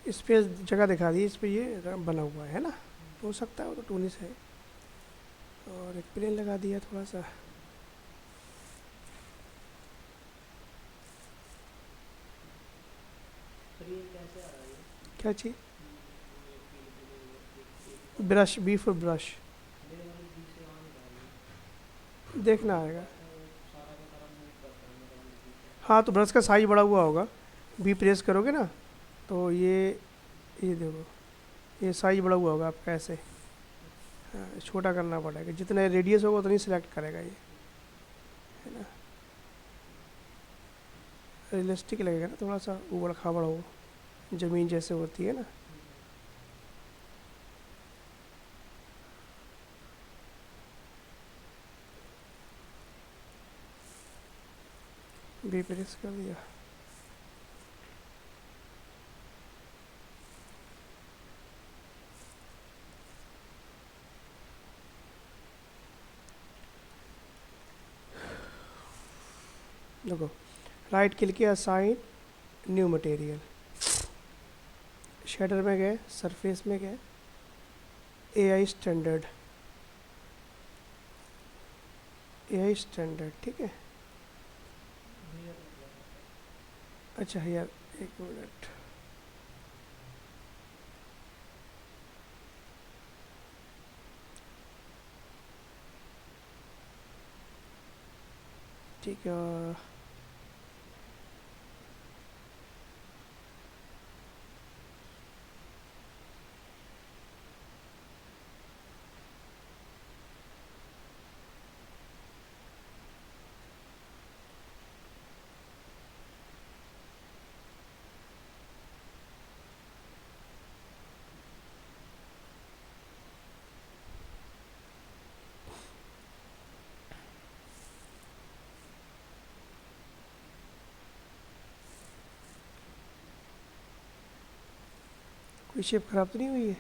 इस पे जगह दिखा दी, इस पे ये बना हुआ है ना, हो सकता है वो तो टूनिस है। और एक प्लेन लगा दिया थोड़ा सा। सर ये कैसे आ रहा है ये? क्या चीज़? वो ये पीले पीले वो एक एक ही पार्ट ब्रश, है। B for brush. मेरे वाले बी से आ नहीं रहा ये। देखना मेरे आएगा। पास में वो सारा का सारा मूव करता है मेरे वाले बी से। हाँ तो ब्रश का साइज बड़ा हुआ होगा, बी प्रेस करोगे ना तो ये देखो, ये साइज बड़ा हुआ होगा आपका ऐसे। अच्छा। हाँ, छोटा करना पड़ेगा, जितना रेडियस होगा उतनी सिलेक्ट करेगा ये, है ना। रियलिस्टिक लगेगा ना, थोड़ा सा ऊबड़ खाबड़ हो, ज़मीन जैसे होती है ना। बी प्रेस कर दिया। देखो, राइट क्लिक किया, असाइन न्यू मटेरियल, शेडर में गए, सरफेस में गए, एआई स्टैंडर्ड, एआई स्टैंडर्ड, ठीक है। हेयर मतलब है सर? अच्छा यार, एक मिनट, ठीक है। कोई शेप खराब तो नहीं हुई है?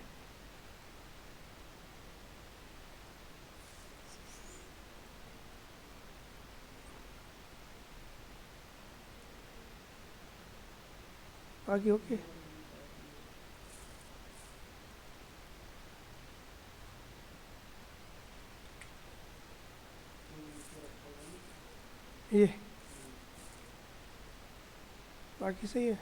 आगे ओके। ये वाला भी शायद ये। नीचे रखा हुआ नहीं। ये हम्म। बाकी सही है।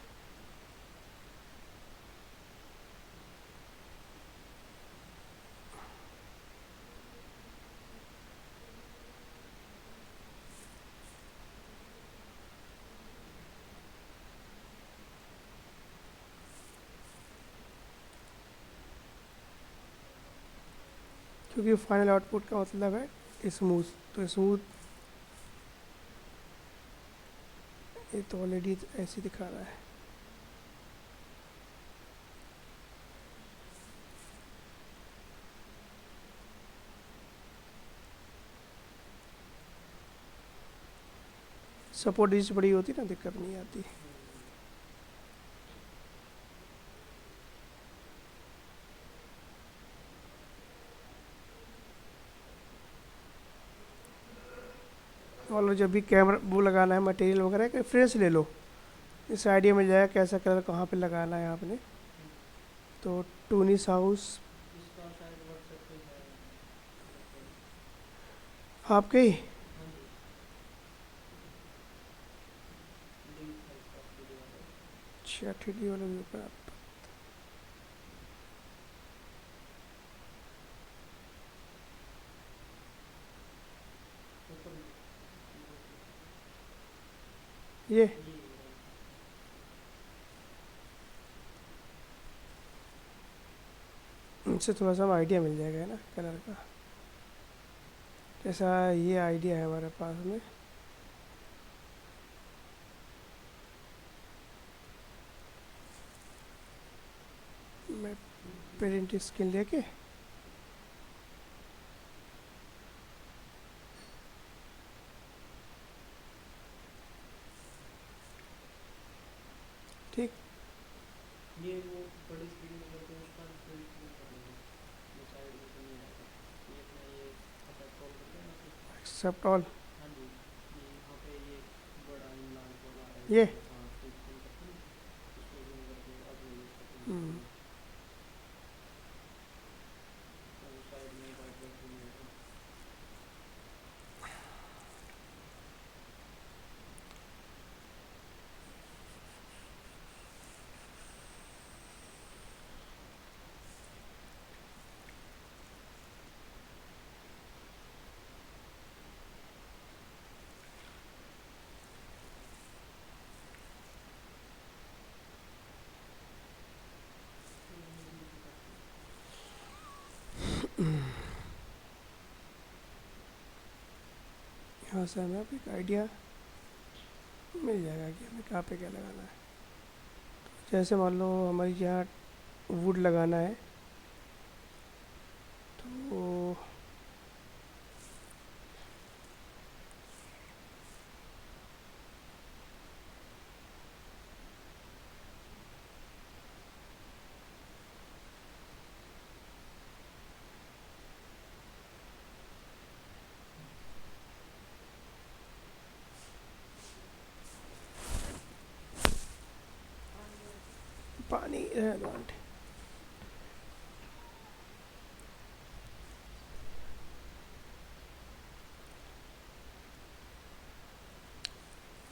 क्योंकि फाइनल आउटपुट का मतलब है स्मूथ, तो स्मूथ ये तो ऑलरेडी ऐसे ही दिखा रहा है। सपोर्ट डिश बड़ी होती ना, दिक्कत नहीं आती। और जब भी कैमरा वो लगाना है, मटेरियल वगैरह का रेफरेंस ले लो, इस आइडिया में जाएगा कैसा कलर कहाँ पे लगाना है आपने। तो टूनिस हाउस इसका शायद व्हाट्सएप पे है रेफरेंस। आपके ही। हाँ जी। लिंक है इसका थ्री डी वाला एक। अच्छा, थ्री वाला भी ऊपर आप। ऊपर वो चीज़ ये ये राइट। इनसे थोड़ा सा आइडिया मिल जाएगा, है ना, कलर का। जैसा ये आइडिया है हमारे पास में। मैं प्रिंट स्क्रीन लेके ठीक। ये वो बड़ी स्क्रीन में करके उसका फुल स्क्रीन कर लेना। ये साइड में से नहीं आएगा। ये अपना ये एक्सेप्ट ऑल करते हैं ना फिर। Except all. हाँ जी। ये यहाँ पे ये बड़ा लाल बॉल आ रहा है ये इसमें, हाँ फुल स्क्रीन करके ना, इसको जूम करके अब नहीं इसको करना। यहाँ से हमें अब एक आइडिया मिल जाएगा कि हमें कहाँ पे क्या लगाना है। जैसे मान लो हमारी यहाँ वुड लगाना है, तो पानी रहने दो आंटी।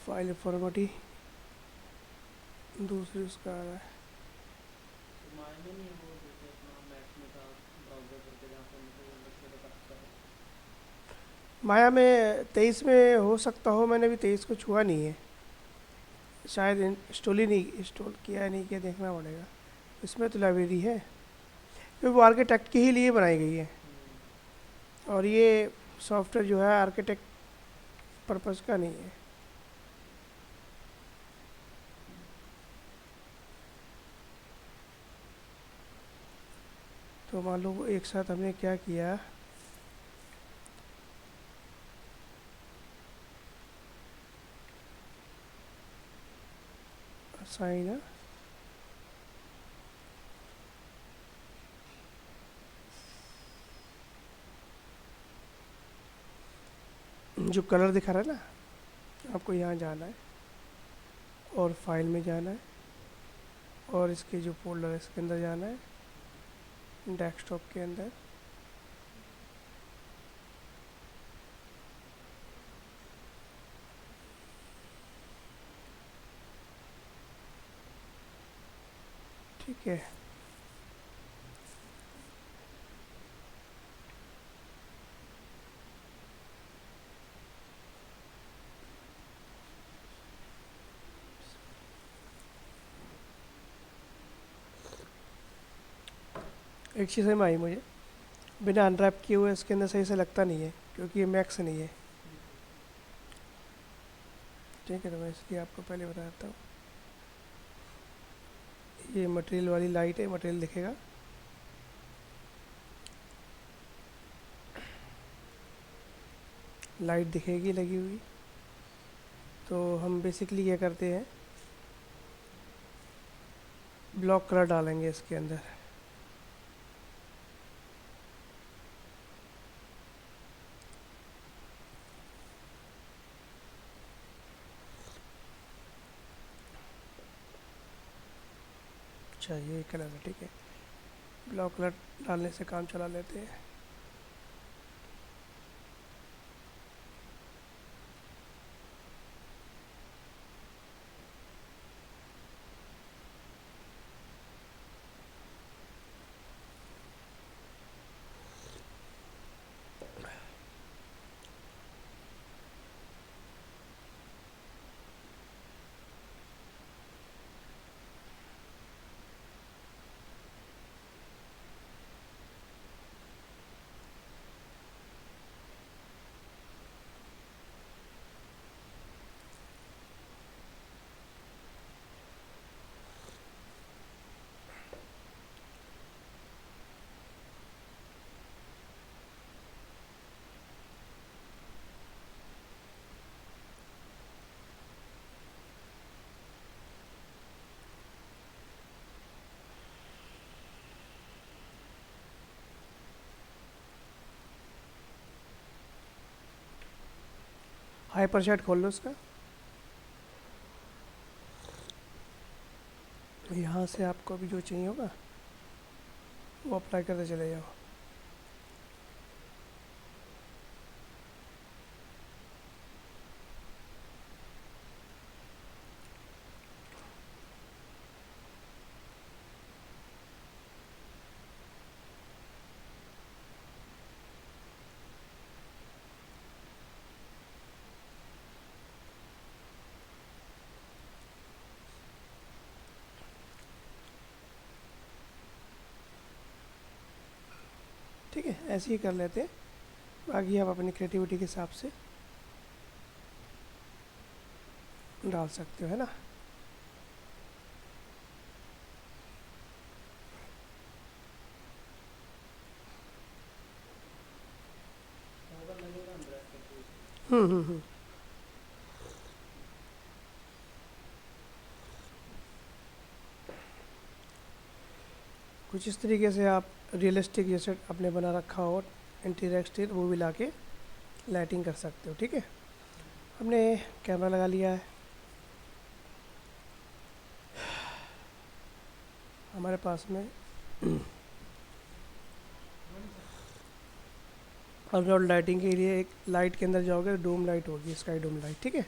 फाइल फॉर्मेटी दूसरी उसका आ रहा है। तो माया में नहीं है वो, जैसे अपना मैक्स में था ब्राउज़र करके, जहाँ पे मटेरियल रखे थे काफ़ी सारे। माया में 23 में हो सकता हो, मैंने अभी 23 को छुआ नहीं है, शायद इंस्टॉल ही नहीं, इंस्टॉल किया है नहीं किया देखना पड़ेगा। इसमें तो लाइब्रेरी है, क्योंकि वो आर्किटेक्ट के ही लिए बनाई गई है, और ये सॉफ्टवेयर जो है आर्किटेक्ट पर्पज़ का नहीं है। तो मान लो एक साथ हमने क्या किया, साइन है, जो कलर दिखा रहा है ना, आपको यहाँ जाना है और फाइल में जाना है, और इसके जो फोल्डर है इसके अंदर जाना है, डेस्कटॉप के अंदर, ठीक है। एक चीज़ समझ में आई मुझे, बिना अनरैप किए हुए इसके अंदर सही से लगता नहीं है, क्योंकि ये मैक्स नहीं है। ठीक है, तो मैं इसलिए आपको पहले बता देता हूँ। ये मटेरियल वाली लाइट है, मटेरियल दिखेगा, लाइट दिखेगी लगी हुई। तो हम बेसिकली क्या करते हैं, ब्लॉक कलर डालेंगे इसके अंदर। अच्छा ये कलर है, ठीक है, ब्लॉक कलर डालने से काम चला लेते हैं। हाइपर चैट खोल लो इसका, यहाँ से आपको अभी जो चाहिए होगा वो अप्लाई करते चले जाओ। ठीक है, ऐसे ही कर लेते हैं, बाकी आप अपनी क्रिएटिविटी के हिसाब से डाल सकते हो, है ना। पाउडर लगेगा हम ब्रश करते हुए इसमें। हम्म। कुछ इस तरीके से आप रियलिस्टिक जैसे आपने बना रखा हो इंटीरियर एक्सटीरियर वो भी ला के लाइटिंग कर सकते हो। ठीक है, हमने कैमरा लगा लिया है, हमारे पास में अंडरग्राउंड लाइटिंग के लिए एक लाइट के अंदर जाओगे तो डोम लाइट होगी, स्काई डोम लाइट। ठीक है,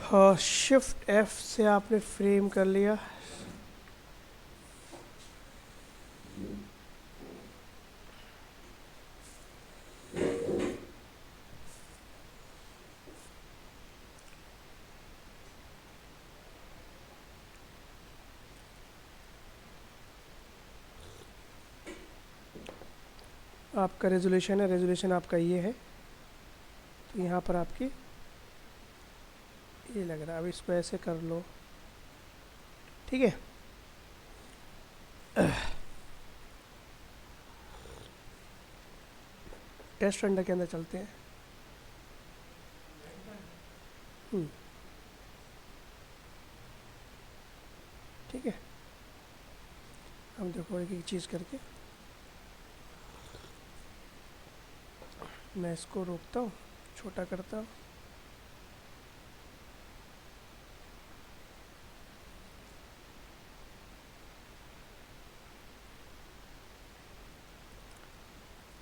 हाँ, शिफ्ट एफ से आपने फ्रेम कर लिया। आपका रेजोल्यूशन है, रेजोल्यूशन आपका ये है, तो यहाँ पर आपकी ये लग रहा है। अब इसको ऐसे कर लो। ठीक है, टेस्ट रंडर के अंदर चलते हैं। हम्म, ठीक है, हम देखो एक एक चीज़ करके। मैं इसको रोकता हूँ, छोटा करता हूँ।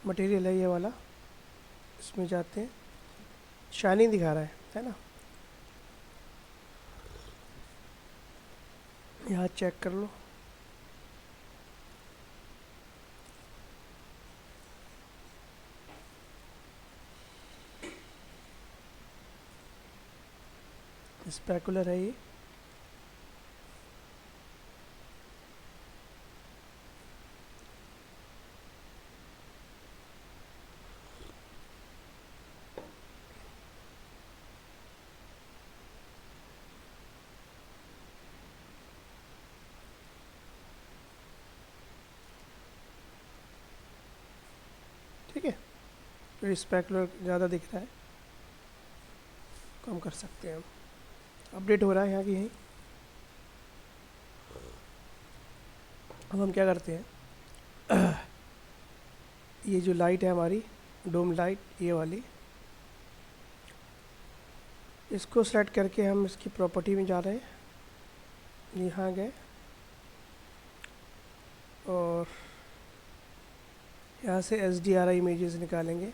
मटेरियल है ये वाला, इसमें जाते हैं, शाइनिंग दिखा रहा है ना। यहाँ चेक कर लो। स्पेकुलर है ये। ठीक है, तो स्पेकुलर ज़्यादा दिख रहा है, कम कर सकते हैं हम। अपडेट हो रहा है यहाँ की यहीं। अब हम क्या करते हैं, ये जो लाइट है हमारी डोम लाइट ये वाली, इसको सेलेक्ट करके हम इसकी प्रॉपर्टी में जा रहे हैं। यहाँ गए और यहाँ से HDRI इमेजेस निकालेंगे।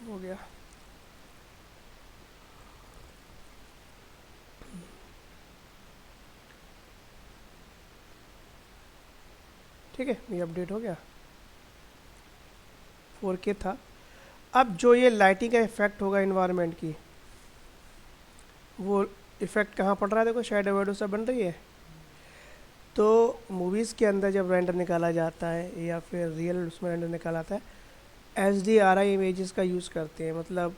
हो गया। ठीक है, ये अपडेट हो गया, 4K था। अब जो ये लाइटिंग का इफेक्ट होगा इन्वायरमेंट की, वो इफेक्ट कहाँ पड़ रहा है, देखो शैडो वैडो सब बन रही है। तो मूवीज़ के अंदर जब रेंडर निकाला जाता है या फिर रियल उसमें रेंडर निकाला आता है, HDRI इमेजेस का यूज़ करते हैं। मतलब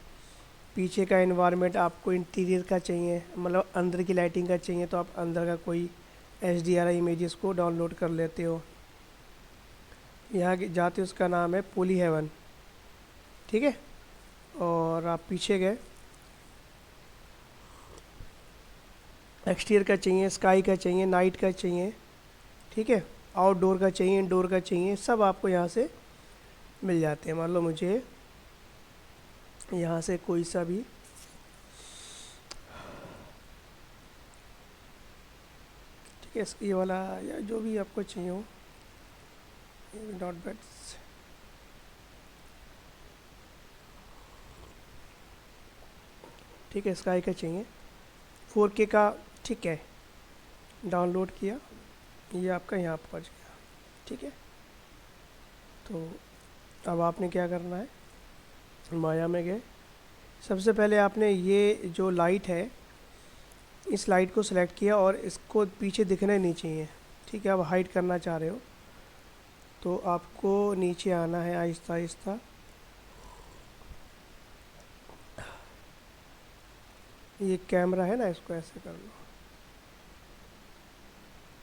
पीछे का इन्वायरमेंट आपको इंटीरियर का चाहिए, मतलब अंदर की लाइटिंग का चाहिए, तो आप अंदर का कोई HDRI इमेजेस को डाउनलोड कर लेते हो। यहाँ जाते उसका नाम है पोली हेवन। ठीक है, और आप पीछे गए, एक्सटीरियर का चाहिए, स्काई का चाहिए, नाइट का चाहिए, ठीक है, आउटडोर का चाहिए, इंडोर का चाहिए, सब आपको यहाँ से मिल जाते हैं। मान लो मुझे यहाँ से कोई सा भी ठीक है, ये वाला या जो भी आपको चाहिए हो, डॉट बैट्स, ठीक है, स्काई का चाहिए, 4K का, ठीक है, डाउनलोड किया, ये आपका यहाँ पहुँच गया। ठीक है, तो अब आपने क्या करना है, माया में गए, सबसे पहले आपने ये जो लाइट है इस लाइट को सिलेक्ट किया और इसको पीछे दिखना नहीं चाहिए, ठीक है। आप हाइड करना चाह रहे हो तो आपको नीचे आना है आहिस्ता आहिस्ता, ये कैमरा है ना, इसको ऐसे कर लो,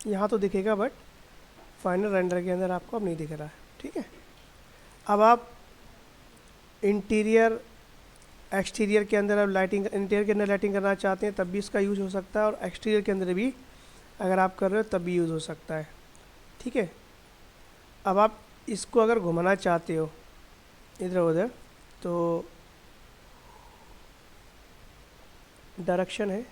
यहाँ तो दिखेगा बट फाइनल रेंडर के अंदर आपको अब नहीं दिख रहा है, ठीक है। अब आप इंटीरियर एक्सटीरियर के अंदर अब लाइटिंग, इंटीरियर के अंदर लाइटिंग करना चाहते हैं तब भी इसका यूज़ हो सकता है, और एक्सटीरियर के अंदर भी अगर आप कर रहे हो तब भी यूज़ हो सकता है, ठीक है। अब आप इसको अगर घुमाना चाहते हो इधर उधर तो डायरेक्शन है,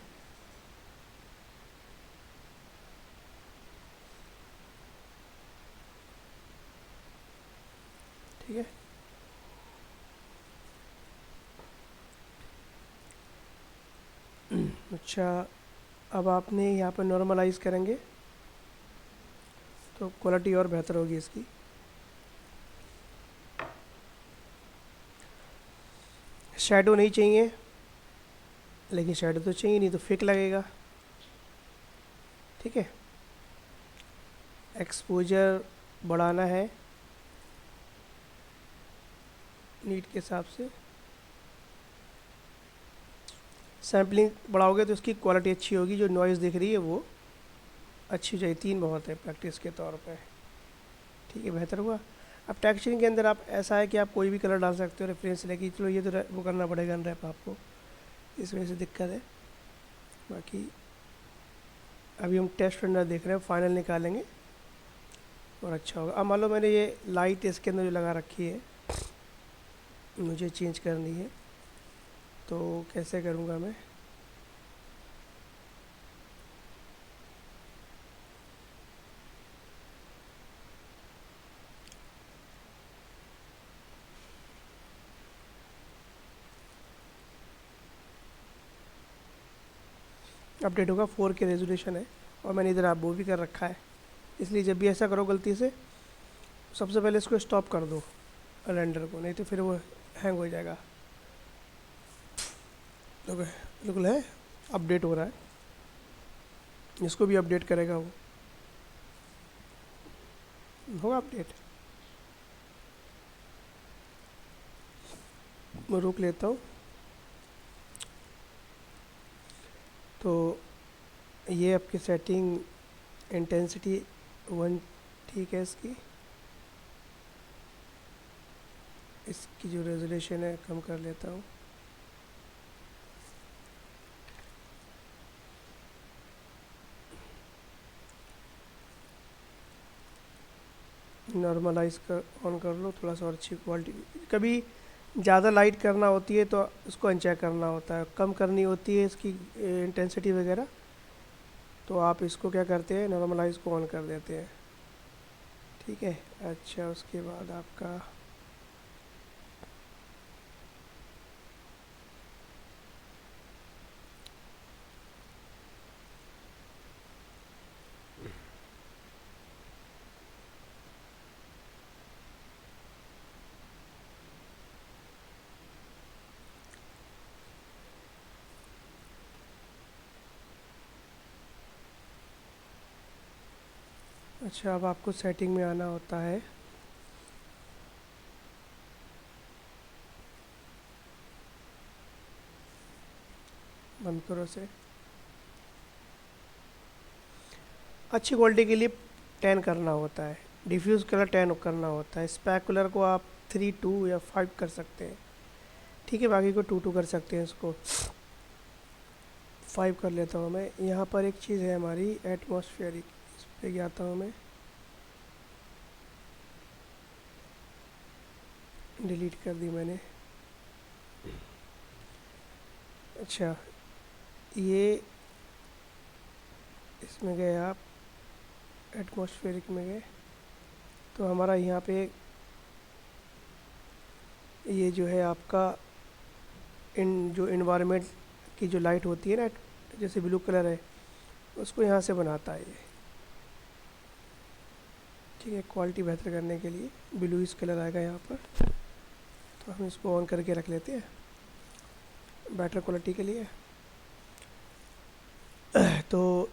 ठीक है। अच्छा, अब आपने यहाँ पर नॉर्मलाइज करेंगे तो क्वालिटी और बेहतर होगी इसकी। शैडो नहीं चाहिए, लेकिन शैडो तो चाहिए, नहीं तो फेक लगेगा, ठीक है। एक्सपोजर बढ़ाना है नीट के हिसाब से, सैम्पलिंग बढ़ाओगे तो इसकी क्वालिटी अच्छी होगी, जो नॉइज़ दिख रही है वो अच्छी चाहिए, 3 बहुत है प्रैक्टिस के तौर पे, ठीक है, बेहतर हुआ। अब टेक्सचरिंग के अंदर आप ऐसा है कि आप कोई भी कलर डाल सकते हो रेफरेंस लेके, चलो ये तो वो करना पड़ेगा अनरैप आपको, इस वजह से दिक्कत है। बाकी अभी हम टेस्ट रेंडर देख रहे हैं, फाइनल निकालेंगे और अच्छा होगा। अब मान लो मैंने ये लाइट इसके अंदर जो लगा रखी है मुझे चेंज करनी है, तो कैसे करूँगा मैं, अपडेट होगा, 4 के रेजोल्यूशन है और मैंने इधर आप वो भी कर रखा है, इसलिए जब भी ऐसा करो गलती से सबसे पहले इसको स्टॉप कर दो रेंडर को, नहीं तो फिर वो हैंग हो जाएगा। बिल्कुल है, अपडेट हो रहा है, इसको भी अपडेट करेगा वो, होगा अपडेट। मैं रोक लेता हूँ। तो ये आपकी सेटिंग इंटेंसिटी 1 ठीक है, इसकी जो रेजोल्यूशन है कम कर लेता हूँ। नॉर्मलाइज कर ऑन कर लो, थोड़ा सा और अच्छी क्वालिटी, कभी ज़्यादा लाइट करना होती है तो उसको अनचेक करना होता है, कम करनी होती है इसकी इंटेंसिटी वगैरह, तो आप इसको क्या करते हैं, नॉर्मलाइज को ऑन कर देते हैं, ठीक है। अच्छा, उसके बाद आपका अच्छा, अब आपको सेटिंग में आना होता है, बंद करो से, अच्छी क्वालिटी के लिए 10 करना होता है, डिफ्यूज़ कलर 10 करना होता है, स्पेकुलर को आप 3, 2 या 5 कर सकते हैं, ठीक है। बाकी को 2, 2 कर सकते हैं, इसको 5 कर लेता हूँ मैं। यहाँ पर एक चीज़ है हमारी एटमॉस्फेरिक, इस पर जाता हूँ मैं, डिलीट कर दी मैंने। अच्छा, ये इसमें गए आप, एटमॉस्फेरिक में गए तो हमारा यहाँ पे ये जो है आपका जो इन्वायरमेंट की जो लाइट होती है ना, जैसे ब्लू कलर है, उसको यहाँ से बनाता है ये, ठीक है, क्वालिटी बेहतर करने के लिए ब्लूइश कलर आएगा यहाँ पर, तो हम इसको ऑन करके रख लेते हैं बेटर क्वालिटी के लिए। तो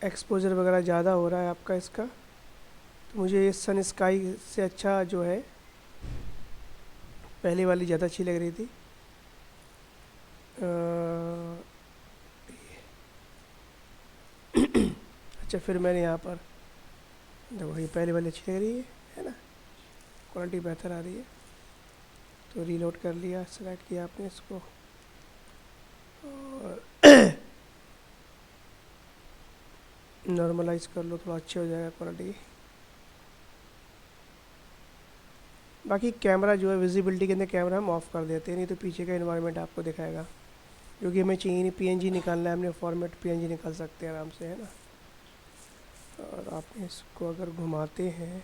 एक्सपोजर वगैरह ज़्यादा हो रहा है आपका इसका, तो मुझे ये सन स्काई से अच्छा जो है पहले वाली ज़्यादा अच्छी लग रही थी। अच्छा, फिर मैंने यहाँ पर देखो ये पहले वाली अच्छी लग रही है ना, क्वालिटी बेहतर आ रही है। तो रीलोड कर लिया, सेलेक्ट किया आपने इसको और नॉर्मलाइज कर लो, थोड़ा अच्छे हो जाएगा क्वालिटी। बाकी कैमरा जो है विजिबिलिटी के अंदर कैमरा हम ऑफ़ कर देते हैं, नहीं तो पीछे का इन्वायरमेंट आपको दिखाएगा, क्योंकि हमें चाहिए नहीं पीएनजी निकालना है, हमने फॉर्मेट पीएनजी निकाल सकते हैं आराम से, है ना। और आप इसको अगर घुमाते हैं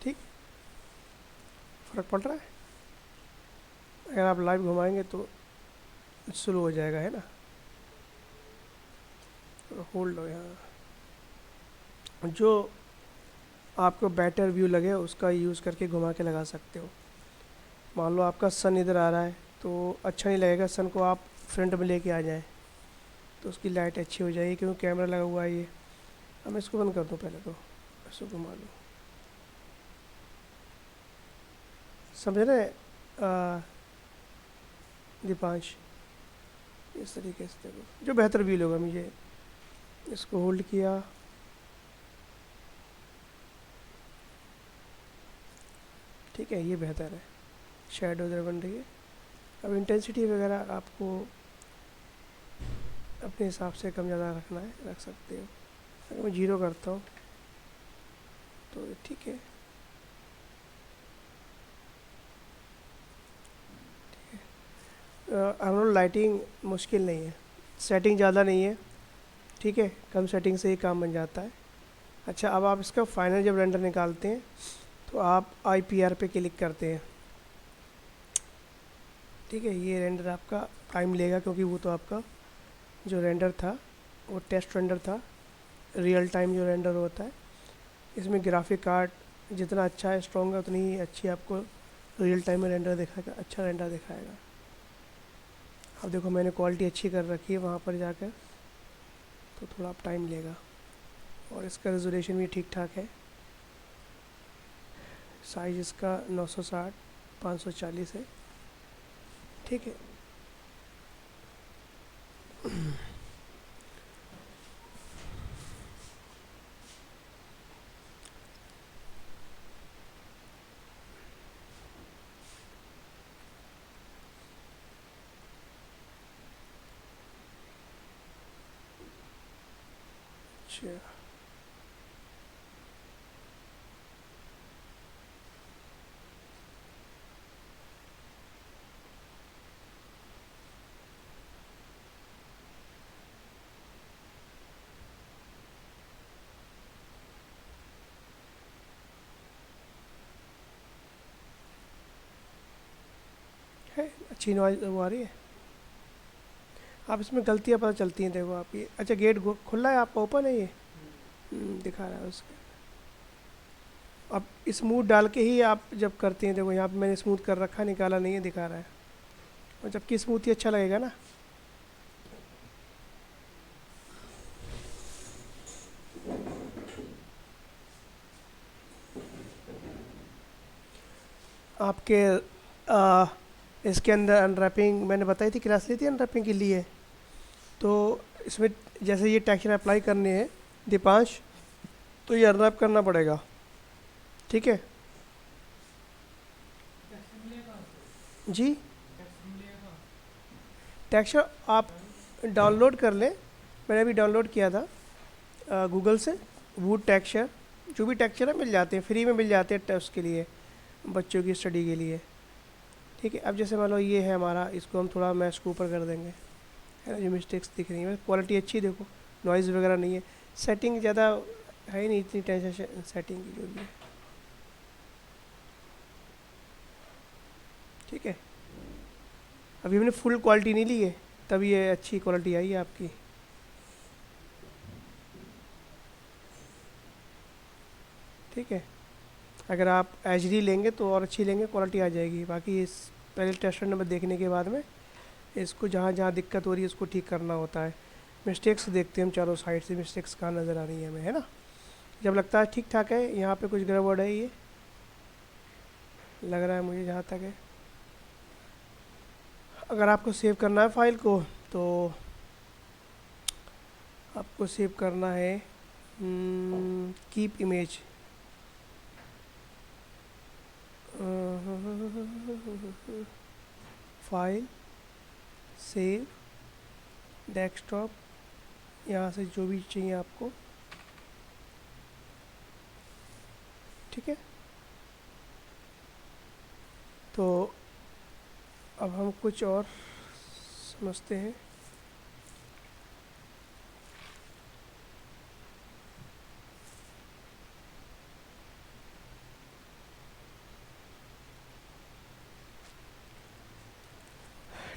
ठीक, फ़र्क पड़ रहा है। अगर आप लाइव घुमाएंगे तो स्लो हो जाएगा, है ना। होल्ड हो यहाँ, जो आपको बेटर व्यू लगे उसका यूज़ करके घुमा के लगा सकते हो। मान लो आपका सन इधर आ रहा है तो अच्छा नहीं लगेगा, सन को आप फ्रंट में लेके आ जाएं तो उसकी लाइट अच्छी हो जाएगी, क्योंकि कैमरा लगा हुआ है ये। अब मैं इसको बंद कर दूँ, पहले तो इसको घुमा लूँ, समझे ना दीपांश। इस तरीके से देखो जो बेहतर व्यू होगा मुझे। इसको होल्ड किया, ठीक है, ये बेहतर है, शेडो इधर बन रही है। अब इंटेंसिटी वगैरह आपको अपने हिसाब से कम ज़्यादा रखना है, रख सकते हो। अगर मैं 0 करता हूँ तो ठीक है, हम लोग लाइटिंग मुश्किल नहीं है, सेटिंग ज़्यादा नहीं है, ठीक है, कम सेटिंग से ही काम बन जाता है। अच्छा, अब आप इसका फाइनल जब रेंडर निकालते हैं तो आप IPR पे क्लिक करते हैं, ठीक है। ये रेंडर आपका टाइम लेगा, क्योंकि वो तो आपका जो रेंडर था वो टेस्ट रेंडर था, रियल टाइम जो रेंडर होता है। इसमें ग्राफिक कार्ड जितना अच्छा है, स्ट्रॉन्ग है, उतनी ही अच्छी आपको रियल टाइम में रेंडर दिखाएगा, अच्छा रेंडर दिखाएगा। अब देखो मैंने क्वालिटी अच्छी कर रखी है वहाँ पर जाकर, तो थोड़ा टाइम लेगा। और इसका रेजोल्यूशन भी ठीक ठाक है, साइज़ इसका 960 540 है, ठीक है। अच्छा, है अच्छी नॉइज़ वो आ रही है। आप इसमें गलतियाँ पता चलती हैं, देखो आप ये, अच्छा गेट खुला है आपका, ओपन है ये दिखा रहा है उसका। अब स्मूथ डाल के ही आप जब करते हैं, देखो यहाँ पे मैंने स्मूथ कर रखा, निकाला नहीं है, दिखा रहा है। और जबकि स्मूथ ही अच्छा लगेगा ना। आपके इसके अंदर अनरैपिंग मैंने बताई थी, क्लास ली थी अनरैपिंग के लिए। तो इसमें जैसे ये टेक्सचर अप्लाई करने हैं दीपांश, तो ये अनरैप करना पड़ेगा, ठीक है जी। टेक्सचर आप डाउनलोड कर लें, मैंने अभी डाउनलोड किया था गूगल से। वूड टेक्सचर, जो भी टेक्सचर है मिल जाते हैं, फ्री में मिल जाते हैं टेस्ट के लिए, बच्चों की स्टडी के लिए, ठीक है। अब जैसे मान लो ये है हमारा, इसको हम थोड़ा मैश के ऊपर कर देंगे, है ना। जो मिस्टेक्स दिख रही हैं, क्वालिटी अच्छी देखो, नॉइज़ वगैरह नहीं है, सेटिंग ज़्यादा है ही नहीं, इतनी टेंशन सेटिंग की जो भी है। ठीक है, अभी हमने फुल क्वालिटी नहीं ली है, तब ये अच्छी क्वालिटी आई है आपकी। ठीक है, अगर आप एच डी लेंगे तो और अच्छी लेंगे क्वालिटी आ जाएगी। बाकी इस पहले टेस्टर नंबर देखने के बाद में इसको जहाँ जहाँ दिक्कत हो रही है उसको ठीक करना होता है। मिस्टेक्स देखते हैं हम चारों साइड से, मिस्टेक्स कहाँ नज़र आ रही है हमें, है ना। जब लगता है ठीक ठाक है, यहाँ पे कुछ गड़बड़ है, ये लग रहा है मुझे जहाँ तक है। अगर आपको सेव करना है फाइल को तो आपको सेव करना है keep image, file, save, desktop, यहाँ से जो भी चाहिए आपको। ठीक है, तो अब हम कुछ और समझते हैं।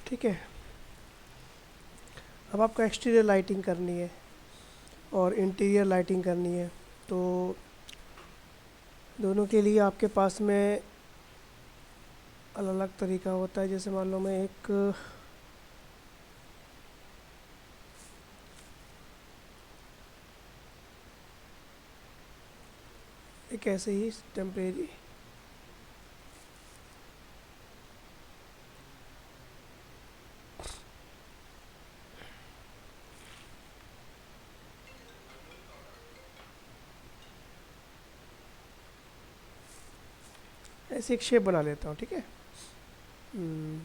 ठीक है, अब आपको एक्सटीरियर लाइटिंग करनी है और इंटीरियर लाइटिंग करनी है, तो दोनों के लिए आपके पास में अलग अलग तरीका होता है। जैसे मान लो मैं एक ऐसे ही टेम्परेरी ऐसी एक शेप बना लेता हूँ। ठीक है, हम्म,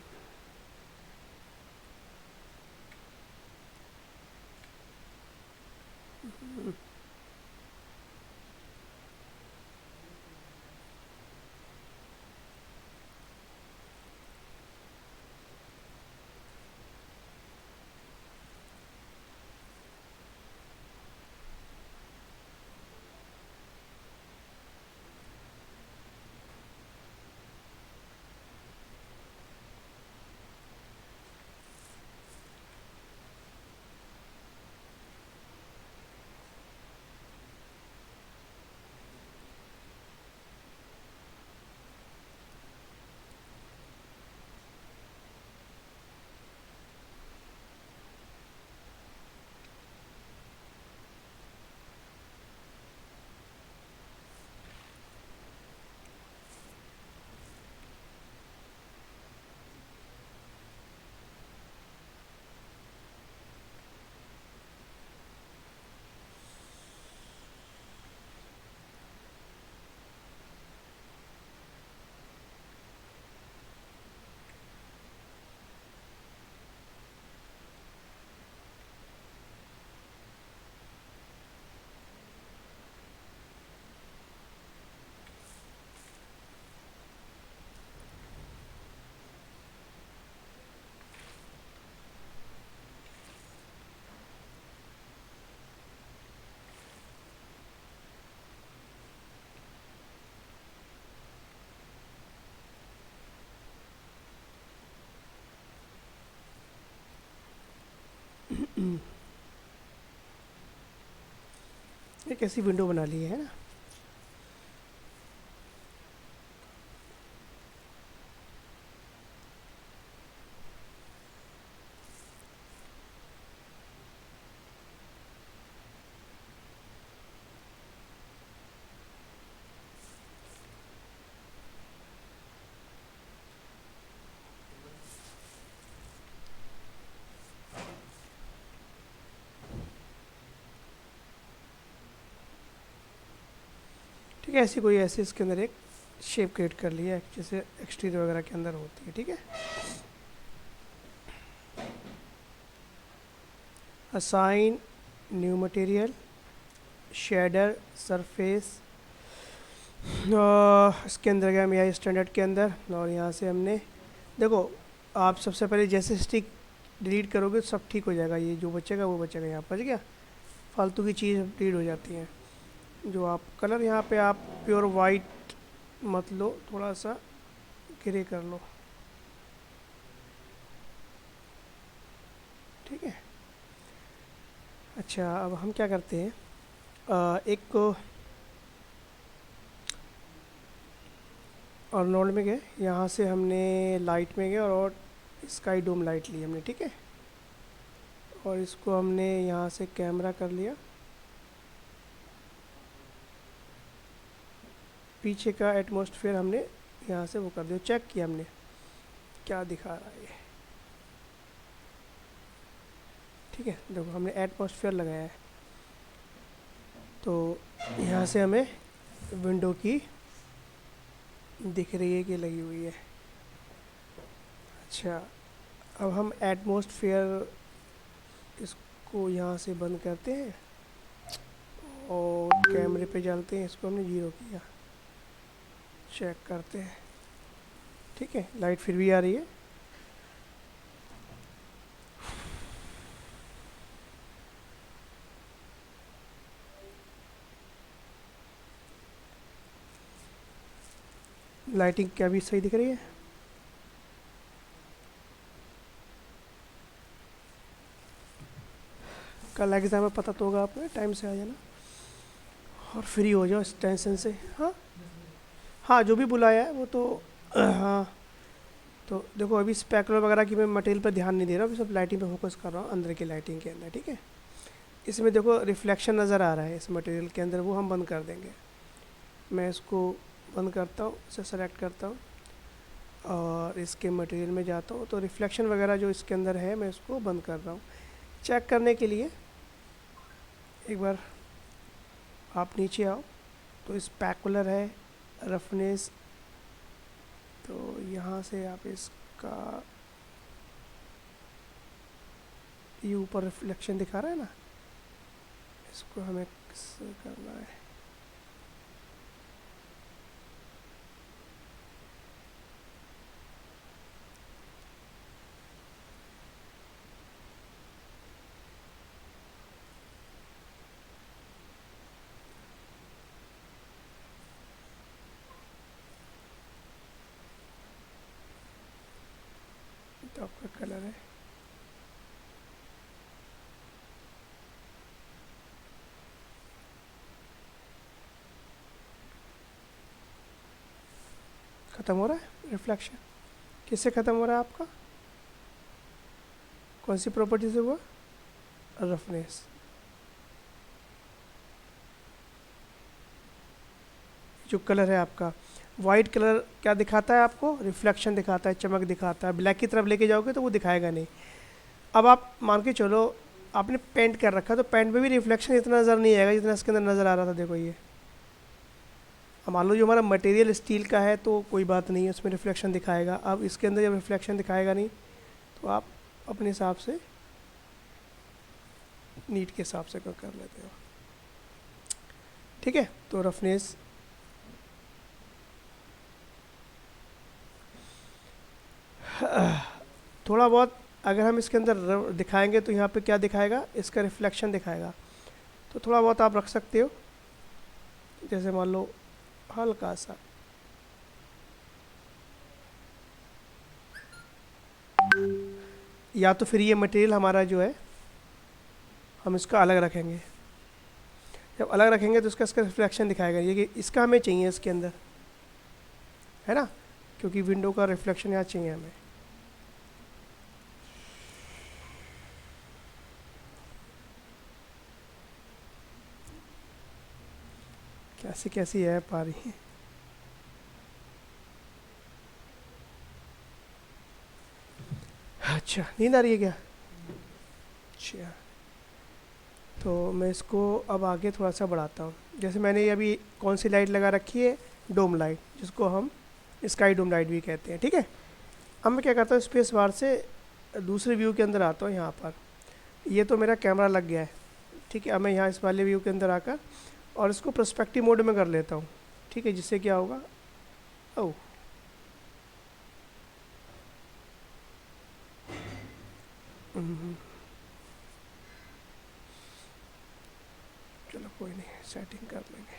एक ऐसी विंडो बना ली है ना। ठीक है, ऐसी कोई ऐसे इसके अंदर एक शेप क्रिएट कर लिया है जैसे एक्सटीरियर वगैरह के अंदर होती है। ठीक है, assign new material, shader, surface, इसके अंदर गया मेरा स्टैंडर्ड के अंदर, और यहाँ से हमने देखो, आप सबसे पहले जैसे स्टिक डिलीट करोगे सब ठीक हो जाएगा, ये जो बचेगा वो बचेगा। यहाँ बच गया, फालतू की चीज़ डिलीट हो जाती है। जो आप कलर यहाँ पे आप प्योर वाइट मत लो, थोड़ा सा ग्रे कर लो। ठीक है। अच्छा, अब हम क्या करते हैं, एक को और नोड में गए, यहाँ से हमने लाइट में गए और स्काई डोम लाइट ली हमने, ठीक है। और इसको हमने यहाँ से कैमरा कर लिया, पीछे का एटमॉस्फेयर हमने यहाँ से वो कर दिया, चेक किया हमने क्या दिखा रहा है ये, ठीक है। देखो हमने एटमॉस्फेयर लगाया है, तो यहाँ से हमें विंडो की दिख रही है कि लगी हुई है। अच्छा, अब हम एटमॉस्फेयर इसको यहाँ से बंद करते हैं और कैमरे पे डालते हैं, इसको हमने 0 किया, चेक करते हैं, ठीक है। लाइट फिर भी आ रही है। लाइटिंग क्या भी सही दिख रही है। कल एग्ज़ाम में पता तो होगा आपको, टाइम से आ जाना और फ्री हो जाओ इस टेंशन से। हाँ हाँ, जो भी बुलाया है वो तो हाँ। तो देखो अभी स्पेकुलर वगैरह की मैं मटेरियल पर ध्यान नहीं दे रहा हूँ, अभी सब लाइटिंग पे फोकस कर रहा हूँ, अंदर की लाइटिंग के अंदर, ठीक है। इसमें देखो रिफ्लेक्शन नज़र आ रहा है इस मटेरियल के अंदर, वो हम बंद कर देंगे। मैं इसको बंद करता हूँ, इसे सेलेक्ट करता हूँ और इसके मटेरियल में जाता हूँ, तो रिफ्लेक्शन वगैरह जो इसके अंदर है मैं इसको बंद कर रहा हूँ। चेक करने के लिए एक बार आप नीचे आओ, तो स्पेकुलर है, रफनेस, तो यहाँ से आप इसका ये ऊपर रिफ्लेक्शन दिखा रहा है ना, इसको हमें किससे करना है, तो आपका कलर है, ख़त्म हो रहा है रिफ्लेक्शन। किससे ख़त्म हो रहा है आपका, कौन सी प्रॉपर्टी से हुआ, रफनेस। जो कलर है आपका वाइट कलर क्या दिखाता है आपको, रिफ्लेक्शन दिखाता है, चमक दिखाता है। ब्लैक की तरफ लेके जाओगे तो वो दिखाएगा नहीं। अब आप मान के चलो आपने पेंट कर रखा, तो पेंट में भी रिफ्लेक्शन इतना नज़र नहीं आएगा जितना इसके अंदर नज़र आ रहा था। देखो ये, अब मान लो जो हमारा मटेरियल स्टील का है तो कोई बात नहीं है, उसमें रिफ्लेक्शन दिखाएगा। अब इसके अंदर जब रिफ्लेक्शन दिखाएगा नहीं, तो आप अपने हिसाब से नीट के हिसाब से कर लेते हो, ठीक है। तो रफनेस थोड़ा बहुत अगर हम इसके अंदर दिखाएंगे तो यहाँ पे क्या दिखाएगा, इसका रिफ्लेक्शन दिखाएगा, तो थोड़ा बहुत आप रख सकते हो। जैसे मान लो हल्का सा, या तो फिर ये मटेरियल हमारा जो है हम इसका अलग रखेंगे। जब अलग रखेंगे तो इसका रिफ्लेक्शन दिखाएगा, ये कि इसका हमें चाहिए इसके अंदर, है ना, क्योंकि विंडो का रिफ्लेक्शन यहाँ चाहिए हमें। कैसी कैसी ऐप आ रही है। अच्छा, नींद आ रही है क्या? अच्छा, तो मैं इसको अब आगे थोड़ा सा बढ़ाता हूँ। जैसे मैंने ये अभी कौन सी लाइट लगा रखी है, डोम लाइट, जिसको हम स्काई डोम लाइट भी कहते हैं, ठीक है। अब मैं क्या करता हूँ, स्पेस बार से दूसरे व्यू के अंदर आता हूँ। यहाँ पर ये तो मेरा कैमरा लग गया है, ठीक है। अब मैं यहाँ इस वाले व्यू के अंदर आकर और इसको पर्सपेक्टिव मोड में कर लेता हूँ, ठीक है। जिससे क्या होगा, ओह चलो कोई नहीं, सेटिंग कर लेंगे।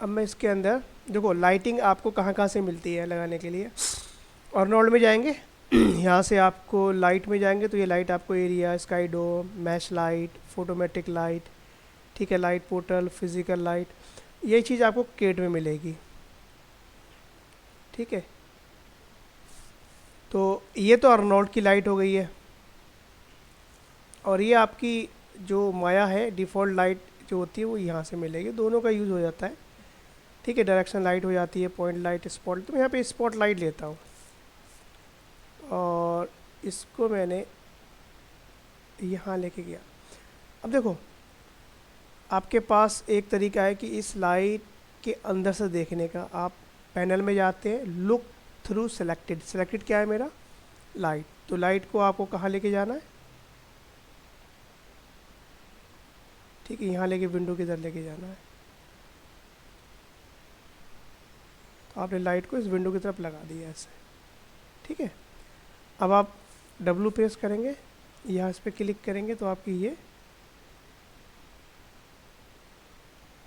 अब मैं इसके अंदर देखो लाइटिंग आपको कहाँ कहाँ से मिलती है लगाने के लिए, और नोड में जाएंगे यहाँ से आपको लाइट में जाएंगे तो ये लाइट आपको एरिया, स्काई डोम, मैश लाइट, फोटोमेट्रिक लाइट, ठीक है, लाइट पोर्टल, फिजिकल लाइट, ये चीज़ आपको केट में मिलेगी। ठीक है, तो ये तो अर्नोल्ड की लाइट हो गई है। और ये आपकी जो माया है डिफ़ॉल्ट लाइट जो होती है वो यहाँ से मिलेगी, दोनों का यूज़ हो जाता है। ठीक है, डायरेक्शन लाइट हो जाती है, पॉइंट लाइट, स्पॉट, तो मैं यहाँ पे स्पॉट लाइट लेता हूँ और इसको मैंने यहाँ लेके गया। अब देखो, आपके पास एक तरीका है कि इस लाइट के अंदर से देखने का। आप पैनल में जाते हैं, लुक थ्रू सेलेक्टेड, सेलेक्टेड क्या है मेरा, लाइट, तो लाइट को आपको कहाँ लेके जाना है, ठीक है, यहाँ लेके विंडो की तरफ लेके जाना है। तो आपने लाइट को इस विंडो की तरफ लगा दिया ऐसे। ठीक है, अब आप डब्लू प्रेस करेंगे, यहाँ इस पर क्लिक करेंगे तो आपकी ये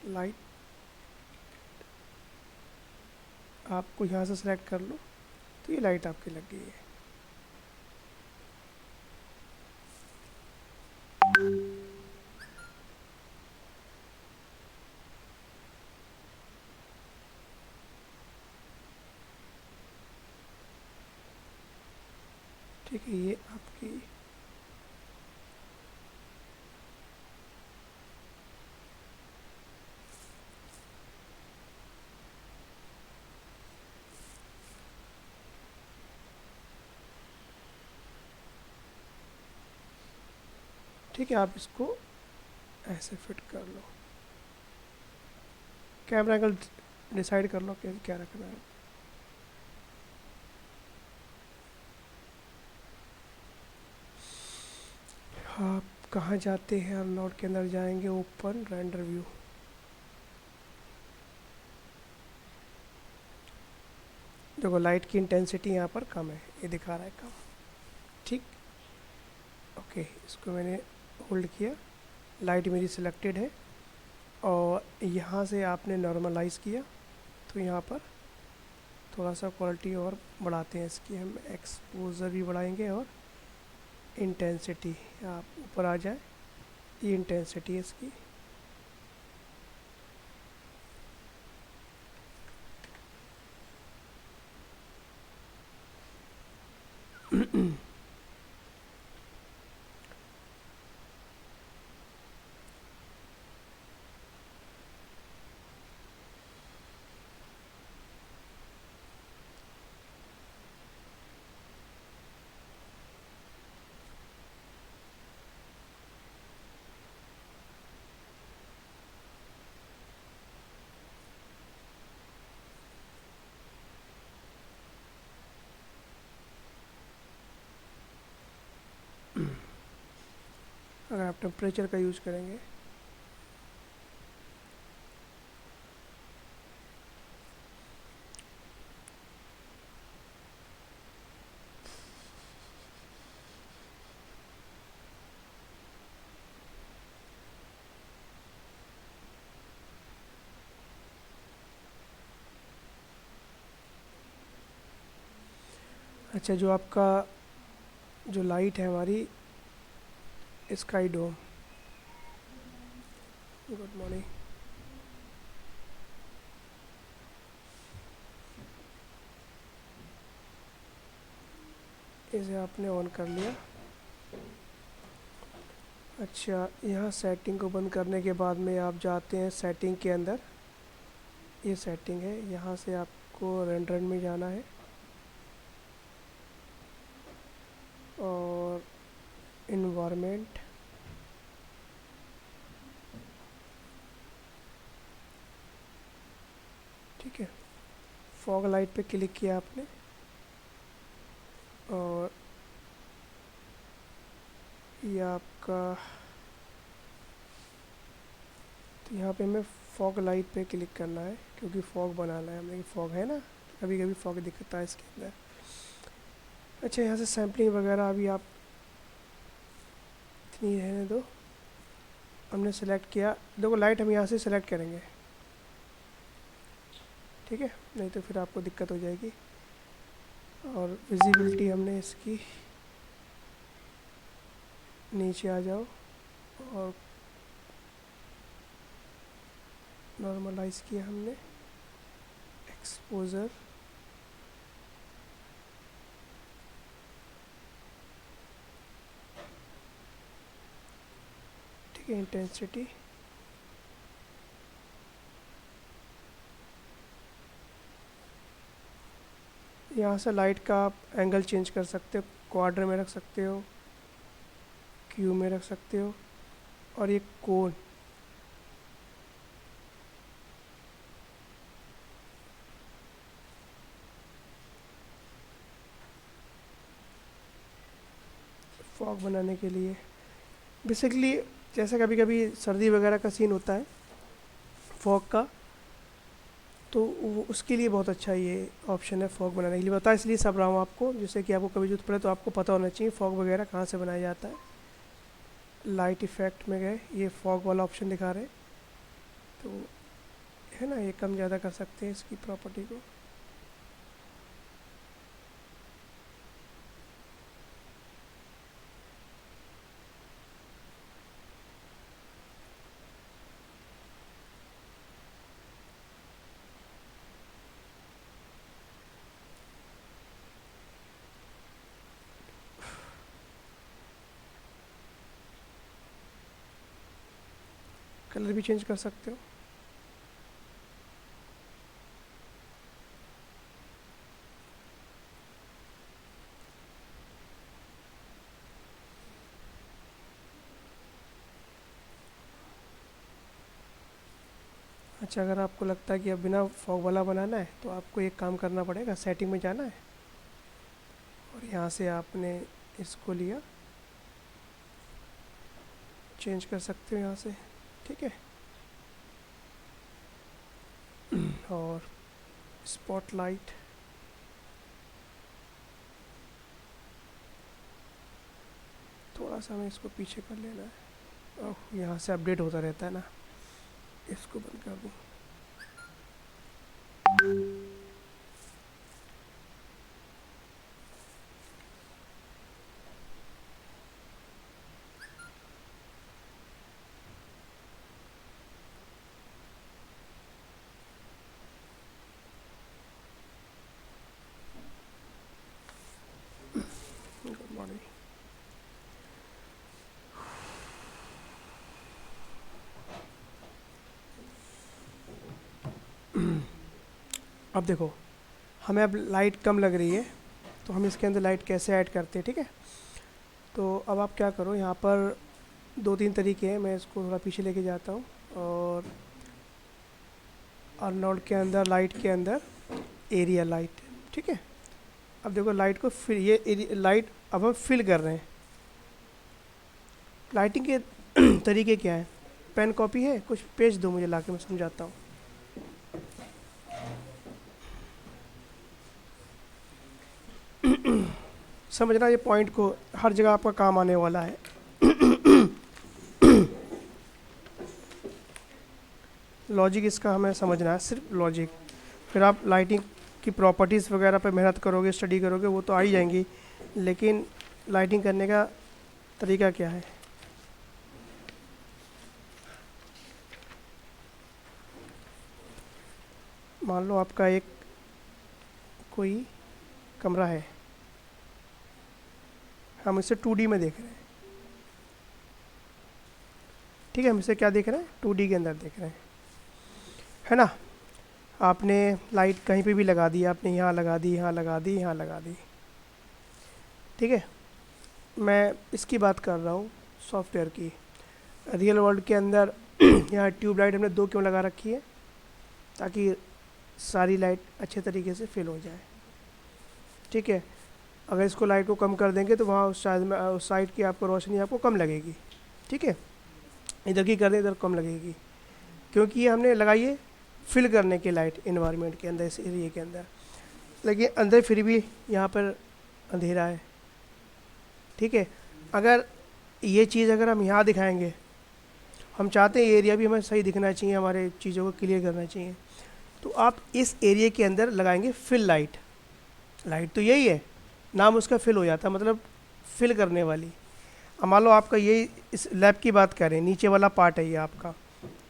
लाइट आपको यहाँ से सेलेक्ट कर लो तो ये लाइट आपकी लग गई है। ठीक है, ये आपकी ठीक है, आप इसको ऐसे फिट कर लो, कैमरा एंगल डिसाइड कर लो कि क्या रखना है। आप कहाँ जाते हैं, अर्नोल्ड के अंदर जाएंगे, ओपन रेंडर व्यू, देखो लाइट की इंटेंसिटी यहाँ पर कम है, ये दिखा रहा है कम। ठीक, ओके, इसको मैंने होल्ड किया, लाइट मेरी सिलेक्टेड है और यहाँ से आपने नॉर्मलाइज किया तो यहाँ पर थोड़ा सा क्वालिटी और बढ़ाते हैं इसकी, हम एक्सपोजर भी बढ़ाएंगे और इंटेंसिटी आप ऊपर आ जाए, ये इंटेंसिटी है इसकी। अगर आप टेम्परेचर का यूज़ करेंगे, अच्छा, जो आपका जो लाइट है हमारी स्काई डोम, गुड मॉर्निंग, इसे आपने ऑन कर लिया। अच्छा, यहाँ सेटिंग को बंद करने के बाद में आप जाते हैं सेटिंग के अंदर, ये सेटिंग है, यहाँ से आपको रेंडर में जाना है और इन्वायरमेंट, ठीक है, फॉग लाइट पे क्लिक किया आपने और ये आपका, तो यहाँ पे हमें फॉग लाइट पे क्लिक करना है क्योंकि फॉग बनाना है हमें, फॉग है ना, कभी कभी फॉग दिखता है इसके अंदर। अच्छा, यहाँ से सैम्पलिंग वगैरह अभी आप इतनी रहने दो, हमने सेलेक्ट किया, देखो लाइट हम यहाँ से सेलेक्ट करेंगे, ठीक है, नहीं तो फिर आपको दिक्कत हो जाएगी। और विजिबिलिटी हमने इसकी नीचे आ जाओ और नॉर्मलाइज किया हमने। एक्सपोजर ठीक है। इंटेंसिटी यहाँ से लाइट का आप एंगल चेंज कर सकते हो, क्वाड्र में रख सकते हो, क्यू में रख सकते हो, और ये कोन फॉग बनाने के लिए। बेसिकली जैसे कभी कभी सर्दी वगैरह का सीन होता है फॉग का, तो उसके लिए बहुत अच्छा ये ऑप्शन है फॉग बनाने के लिए। बता इसलिए सब रहा हूँ आपको, जिससे कि आपको कभी जरूरत पड़े तो आपको पता होना चाहिए फॉग वगैरह कहाँ से बनाया जाता है। लाइट इफ़ेक्ट में गए, ये फॉग वाला ऑप्शन दिखा रहे, तो है ना, ये कम ज़्यादा कर सकते हैं इसकी प्रॉपर्टी को। कलर भी चेंज कर सकते हो। अच्छा, अगर आपको लगता है कि अब बिना फॉग वाला बनाना है तो आपको एक काम करना पड़ेगा, सेटिंग में जाना है और यहाँ से आपने इसको लिया, चेंज कर सकते हो यहाँ से, ठीक है। और स्पॉटलाइट थोड़ा सा हमें इसको पीछे कर लेना है। ओह, यहाँ से अपडेट होता रहता है ना, इसको बंद कर दूँ। Good morning. अब देखो, हमें अब लाइट कम लग रही है, तो हम इसके अंदर लाइट कैसे ऐड करते हैं, ठीक है। तो अब आप क्या करो, यहाँ पर दो तीन तरीके हैं, मैं इसको थोड़ा पीछे लेके जाता हूँ। और अर्नोल्ड के अंदर, लाइट के अंदर एरिया लाइट, ठीक है। अब देखो लाइट को फिर ये लाइट अब हम फिल कर रहे हैं। लाइटिंग के तरीके क्या है, पेन कॉपी है, कुछ पेज दो मुझे लाके, मैं समझाता हूँ। समझना ये पॉइंट को, हर जगह आपका काम आने वाला है। लॉजिक इसका हमें समझना है, सिर्फ लॉजिक। फिर आप लाइटिंग की प्रॉपर्टीज़ वगैरह पे मेहनत करोगे, स्टडी करोगे, वो तो आ ही जाएंगी, लेकिन लाइटिंग करने का तरीका क्या है। मान लो आपका एक कोई कमरा है, हम इसे 2D में देख रहे हैं, ठीक है। हम इसे क्या देख रहे हैं, 2D के अंदर देख रहे हैं, है ना। आपने लाइट कहीं पे भी लगा दी, आपने यहाँ लगा दी, यहाँ लगा दी, यहाँ लगा दी, ठीक है। मैं इसकी बात कर रहा हूँ सॉफ्टवेयर की। रियल वर्ल्ड के अंदर यहाँ ट्यूबलाइट हमने 2 क्यों लगा रखी है, ताकि सारी लाइट अच्छे तरीके से फिल हो जाए, ठीक है। अगर इसको लाइट को कम कर देंगे तो वहाँ उस साइड की आपको रोशनी आपको कम लगेगी, ठीक है। इधर की कर दें, इधर कम लगेगी, क्योंकि ये हमने लगाई है फिल करने के लाइट इन्वायरमेंट के अंदर, इस एरिया के अंदर। लेकिन अंदर फिर भी यहाँ पर अंधेरा है, ठीक है। अगर ये चीज़ अगर हम यहाँ दिखाएंगे, हम चाहते हैं ये एरिया भी हमें सही दिखना चाहिए, हमारे चीज़ों को क्लियर करना चाहिए, तो आप इस एरिया के अंदर लगाएंगे फिल लाइट, लाइट तो यही है, नाम उसका फिल हो जाता है, मतलब फिल करने वाली। अब मान लो आपका ये इस लैब की बात करें, नीचे वाला पार्ट है ये आपका,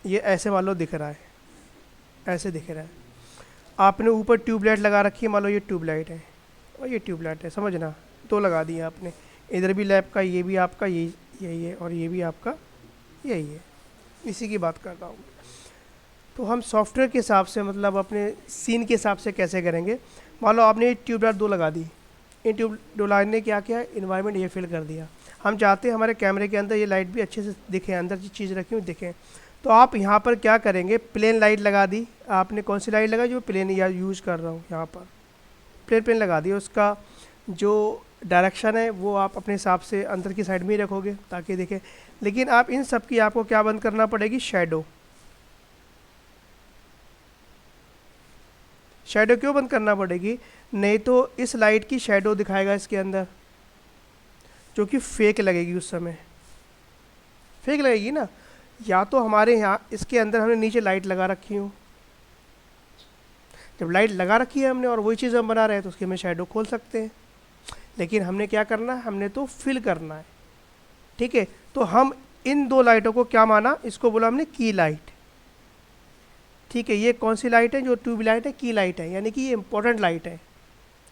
ये ऐसे मान लो दिख रहा है, ऐसे दिख रहा है। आपने ऊपर ट्यूबलाइट लगा रखी है, मान लो ये ट्यूबलाइट है और ये ट्यूबलाइट है, समझना, दो लगा दिए आपने। इधर भी लैब का, ये भी आपका यही है और ये भी आपका यही है, इसी की बात कर रहा हूँ। तो हम सॉफ्टवेयर के हिसाब से, मतलब अपने सीन के हिसाब से कैसे करेंगे। मान लो आपने ये ट्यूबलाइट दो लगा दी, इन ट्यूबलाइट ने क्या किया, इन्वायरमेंट ये फिल कर दिया। हम चाहते हैं हमारे कैमरे के अंदर ये लाइट भी अच्छे से दिखे, अंदर की चीज़ रखी हुई दिखे। तो आप यहाँ पर क्या करेंगे, प्लेन लाइट लगा दी आपने। कौन सी लाइट लगाई, जो प्लेन या यूज़ कर रहा हूँ, यहाँ पर प्लेन लगा दी। उसका जो डायरेक्शन है वो आप अपने हिसाब से अंदर की साइड में ही रखोगे ताकि दिखे। लेकिन आप इन सब की आपको क्या बंद करना पड़ेगी, शैडो। शैडो क्यों बंद करना पड़ेगी, नहीं तो इस लाइट की शैडो दिखाएगा इसके अंदर, जो कि फेक लगेगी, उस समय फेक लगेगी ना। या तो हमारे यहाँ इसके अंदर हमने नीचे लाइट लगा रखी हो, जब लाइट लगा रखी है हमने और वही चीज़ हम बना रहे हैं तो उसकी हमें शैडो खोल सकते हैं। लेकिन हमने क्या करना है, हमने तो फिल करना है, ठीक है। तो हम इन दो लाइटों को क्या माना, इसको बोला हमने की लाइट, ठीक है। ये कौन सी लाइट है, जो ट्यूब लाइट है, की लाइट है, यानी कि ये इंपॉर्टेंट लाइट है।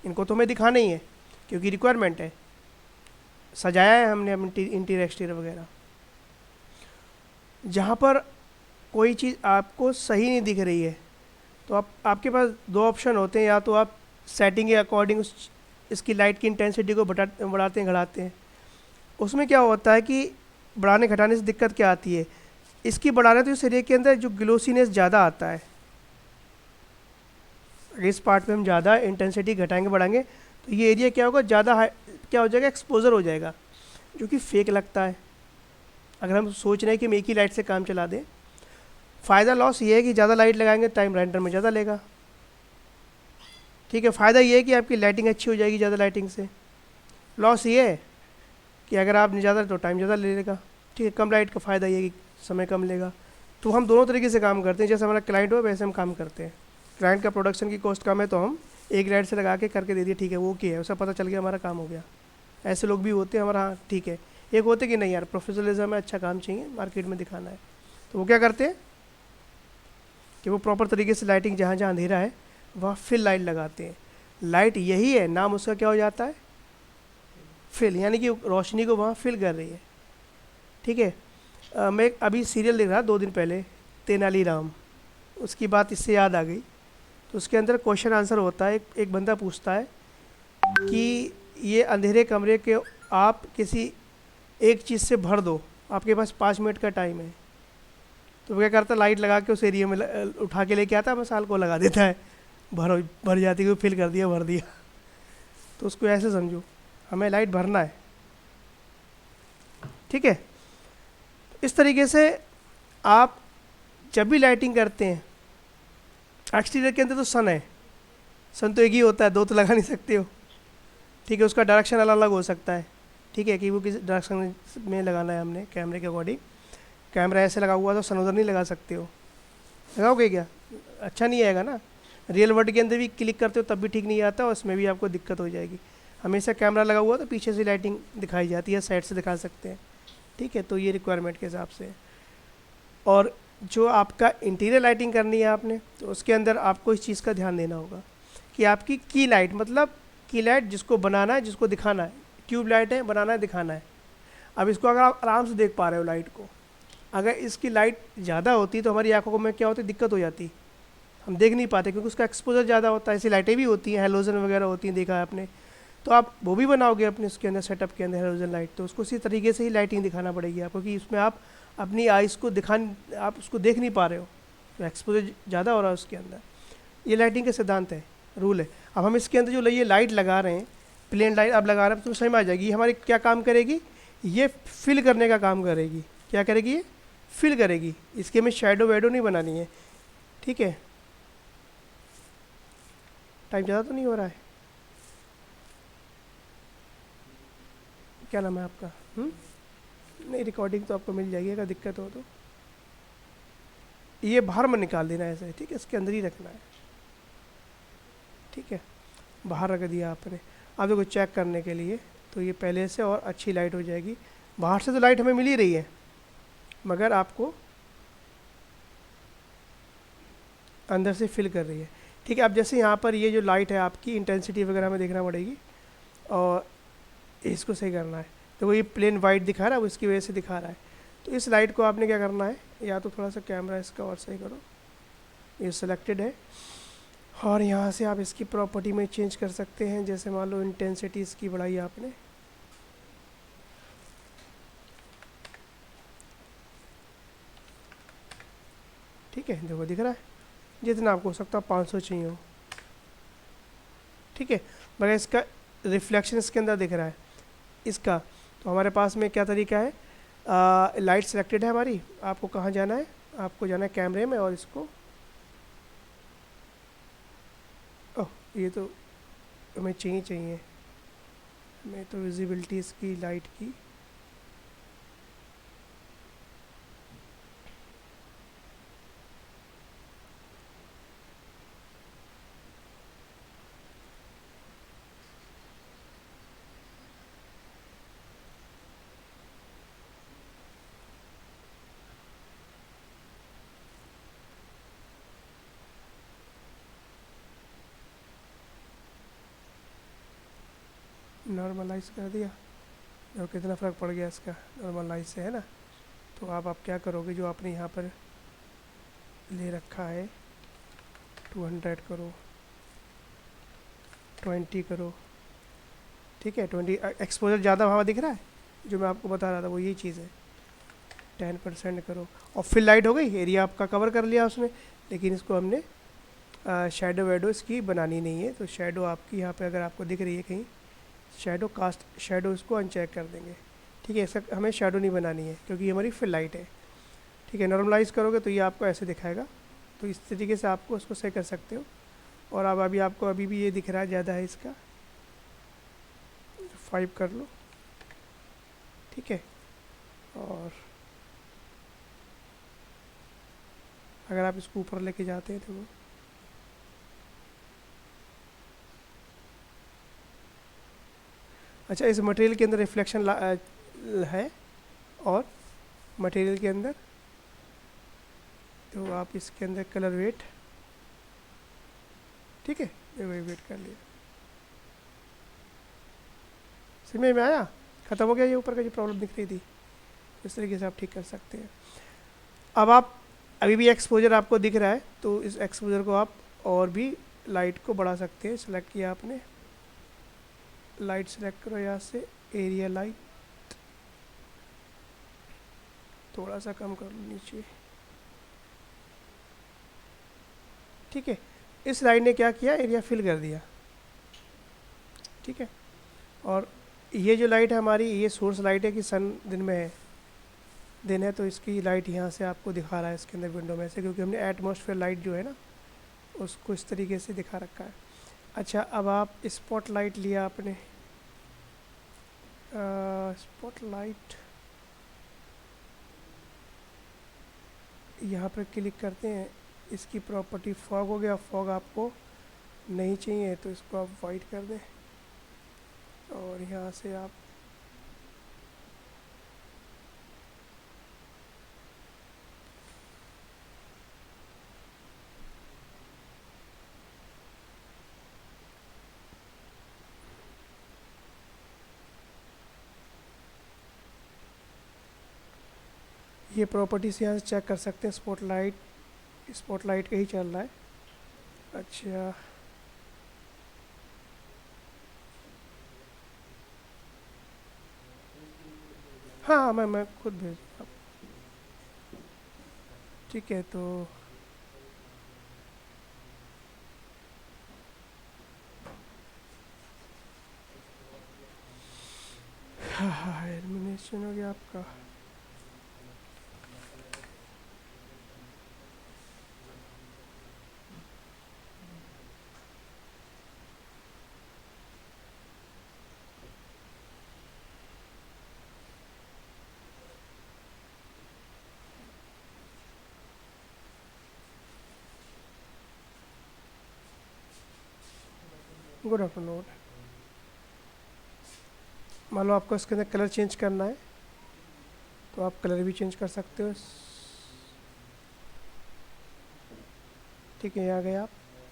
इनको तो हमें दिखाना ही है क्योंकि रिक्वायरमेंट है, सजाया है हमने इंटीरियर एक्सटीरियर वगैरह। जहाँ पर कोई चीज़ आपको सही नहीं दिख रही है तो आपके पास दो ऑप्शन होते हैं, या तो आप सेटिंग के अकॉर्डिंग इसकी लाइट की इंटेंसिटी को बढ़ाते हैं घटाते हैं। उसमें क्या होता है कि बढ़ाने घटाने से दिक्कत क्या आती है, इसकी बढ़ाने तो इस एरिया के अंदर जो ग्लोसीनेस ज़्यादा आता है, इस पार्ट में हम ज़्यादा इंटेंसिटी घटाएंगे बढ़ाएंगे तो ये एरिया क्या होगा, ज़्यादा क्या हो जाएगा, एक्सपोजर हो जाएगा, जो कि फेक लगता है। अगर हम सोच रहे हैं कि हम एक ही लाइट से काम चला दें, फ़ायदा लॉस ये है कि ज़्यादा लाइट लगाएंगे टाइम रेंडर में ज़्यादा लेगा, ठीक है। फ़ायदा ये है कि आपकी लाइटिंग अच्छी हो जाएगी ज़्यादा लाइटिंग से। लॉस ये है कि अगर आप ज़्यादा तो टाइम ज़्यादा ले लेगा, ठीक है। कम लाइट का फ़ायदा ये है कि समय कम लेगा। तो हम दोनों तरीके से काम करते हैं, जैसे हमारा क्लाइंट हो वैसे हम काम करते हैं। क्लाइंट का प्रोडक्शन की कॉस्ट कम है तो हम एक लाइट से लगा के करके दे दिए, ठीक है, वो क्या है, उसका पता चल गया, हमारा काम हो गया। ऐसे लोग भी होते हैं हमारा, हाँ ठीक है। एक होते कि नहीं यार, प्रोफेशनलिज्म है, अच्छा काम चाहिए, मार्केट में दिखाना है, तो वो क्या करते हैं कि वो प्रॉपर तरीके से लाइटिंग जहाँ जहाँ अंधेरा है वहाँ फिल लाइट लगाते हैं। लाइट यही है, नाम उसका क्या हो जाता है, फिल, यानी कि रोशनी को वहाँ फिल कर रही है, ठीक है। मैं अभी सीरियल देख रहा 2 दिन पहले, तेनालीराम, उसकी बात इससे याद आ गई। तो उसके अंदर क्वेश्चन आंसर होता है, एक बंदा पूछता है कि ये अंधेरे कमरे के आप किसी एक चीज़ से भर दो, आपके पास 5 मिनट का टाइम है। तो वो क्या करता है, लाइट लगा के उस एरिया में उठा के लेके आता है, मसाल को लगा देता है, भर जाती है, फिल कर दिया, भर दिया। तो उसको ऐसे समझो, हमें लाइट भरना है, ठीक है। इस तरीके से आप जब भी लाइटिंग करते हैं, एक्सटीरियर के अंदर तो सन है, सन तो एक ही होता है, दो तो लगा नहीं सकते हो, ठीक है। उसका डायरेक्शन अलग अलग हो सकता है, ठीक है, कि वो किस डायरेक्शन में लगाना है हमने कैमरे के अकॉर्डिंग। कैमरा ऐसे लगा हुआ तो सन उधर नहीं लगा सकते हो, लगाओगे क्या, अच्छा नहीं आएगा ना। रियल वर्ल्ड के अंदर भी क्लिक करते हो तब भी ठीक नहीं आता और उसमें भी आपको दिक्कत हो जाएगी। हमेशा कैमरा लगा हुआ तो पीछे से लाइटिंग दिखाई जाती है, साइड से दिखा सकते हैं, ठीक है। तो ये रिक्वायरमेंट के हिसाब से। और जो आपका इंटीरियर लाइटिंग करनी है आपने, तो उसके अंदर आपको इस चीज़ का ध्यान देना होगा कि आपकी की लाइट, मतलब की लाइट जिसको बनाना है, जिसको दिखाना है, ट्यूब लाइट है, बनाना है, दिखाना है। अब इसको अगर आप आराम से देख पा रहे हो लाइट को, अगर इसकी लाइट ज़्यादा होती तो हमारी आंखों में क्या होती, दिक्कत हो जाती, हम देख नहीं पाते क्योंकि उसका एक्सपोजर ज़्यादा होता है। ऐसी लाइटें भी होती हैं, हेलोजन वगैरह होती हैं, देखा है आपने। तो आप वो भी बनाओगे अपने उसके अंदर सेटअप के अंदर हेलोजन लाइट, तो उसको उसी तरीके से ही लाइटिंग दिखाना पड़ेगी आपको कि उसमें आप अपनी आइज़ को आप उसको देख नहीं पा रहे हो, तो एक्सपोजर ज़्यादा हो रहा है उसके अंदर। ये लाइटिंग का सिद्धांत है, रूल है। अब हम इसके अंदर जो ये लाइट लगा रहे हैं, प्लेन लाइट अब लगा रहे हैं, तो समझ में आ जाएगी हमारी क्या काम करेगी, ये फिल करने का काम करेगी। क्या करेगी, ये फिल करेगी, इसके में शैडो वैडो नहीं बनानी है, ठीक है। टाइम ज़्यादा तो नहीं हो रहा है, क्या नाम है आपका? नहीं, रिकॉर्डिंग तो आपको मिल जाएगी अगर दिक्कत हो तो। ये बाहर में निकाल देना है ऐसे, ठीक है, इसके अंदर ही रखना है, ठीक है। बाहर रख दिया आपने। अब देखो चेक करने के लिए, तो ये पहले से और अच्छी लाइट हो जाएगी। बाहर से तो लाइट हमें मिल ही रही है, मगर आपको अंदर से फिल कर रही है। ठीक है, अब जैसे यहाँ पर ये जो लाइट है आपकी इंटेंसिटी वगैरह हमें देखना पड़ेगी, और इसको सही करना है। तो वो ये प्लेन वाइट दिखा रहा है, वो इसकी वजह से दिखा रहा है। तो इस लाइट को आपने क्या करना है, या तो थोड़ा सा कैमरा इसका और सही करो, ये सिलेक्टेड है, और यहाँ से आप इसकी प्रॉपर्टी में चेंज कर सकते हैं। जैसे मान लो इंटेंसिटी इसकी बढ़ाई आपने, ठीक है, देखो दिख रहा है, जितना आपको हो सकता है 500 चाहिए हो, ठीक है। मगर इसका रिफ्लेक्शन इसके अंदर दिख रहा है इसका। तो हमारे पास में क्या तरीका है, लाइट सेलेक्टेड है हमारी, आपको कहाँ जाना है, आपको जाना है कैमरे में, और इसको, ओह ये तो हमें चाहिए, हमें तो विजिबिलिटी इसकी लाइट की, नॉर्मलाइज कर दिया, और कितना फ़र्क पड़ गया इसका नॉर्मलाइज से, है ना। तो आप क्या करोगे, जो आपने यहाँ पर ले रखा है 200 करो, 20 करो, ठीक है, 20 एक्सपोजर ज़्यादा वहाँ दिख रहा है, जो मैं आपको बता रहा था वो यही चीज़ है। 10% करो, और फिल लाइट हो गई, एरिया आपका कवर कर लिया उसने। लेकिन इसको हमने शेडो वेडो इसकी बनानी नहीं है, तो शेडो आपकी यहाँ पे अगर आपको दिख रही है कहीं, शेडो कास्ट शेडो इसको अनचेक कर देंगे, ठीक है। ऐसा हमें शेडो नहीं बनानी है, क्योंकि ये हमारी फिल लाइट है, ठीक है। नॉर्मलाइज करोगे तो ये आपको ऐसे दिखाएगा, तो इस तरीके से आपको उसको सही कर सकते हो। और अब अभी आपको अभी भी ये दिख रहा है ज़्यादा है इसका, 5 कर लो, ठीक है। और अगर आप इसको ऊपर लेके जाते हैं तो वो, अच्छा, इस मटेरियल के अंदर रिफ्लेक्शन है, और मटेरियल के अंदर, तो आप इसके अंदर कलर वेट, ठीक है, ये वही वेट कर लिया, समझ में आया, ख़त्म हो गया ये ऊपर का जो प्रॉब्लम दिख रही थी। इस तरीके से आप ठीक कर सकते हैं। अब आप अभी भी एक्सपोजर आपको दिख रहा है, तो इस एक्सपोजर को आप और भी लाइट को बढ़ा सकते हैं। सेलेक्ट किया आपने, लाइट सेलेक्ट करो यहाँ से, एरिया लाइट थोड़ा सा कम कर लो नीचे, ठीक है। इस लाइट ने क्या किया, एरिया फिल कर दिया, ठीक है। और ये जो लाइट है हमारी, ये सोर्स लाइट है कि सन दिन में है, दिन है, तो इसकी लाइट यहाँ से आपको दिखा रहा है इसके अंदर विंडो में से, क्योंकि हमने एटमॉस्फेयर लाइट जो है ना उसको इस तरीके से दिखा रखा है। अच्छा, अब आप स्पॉट लाइट लिया आपने, स्पॉट लाइट यहाँ पर क्लिक करते हैं, इसकी प्रॉपर्टी फॉग हो गया, फॉग आपको नहीं चाहिए तो इसको आप वाइट कर दें, और यहाँ से आप ये प्रॉपर्टी से यहाँ से चेक कर सकते हैं। स्पॉट लाइट का ही चल रहा है। अच्छा, हाँ हाँ, मैं खुद भेज दूँगा, ठीक है। तो हाँ हाँ, एलिमिनेशन हो गया आपका। Good afternoon. मान लो आपको इसके अंदर कलर चेंज करना है तो आप कलर भी चेंज कर सकते हो। ठीक है, यहाँ गए आप,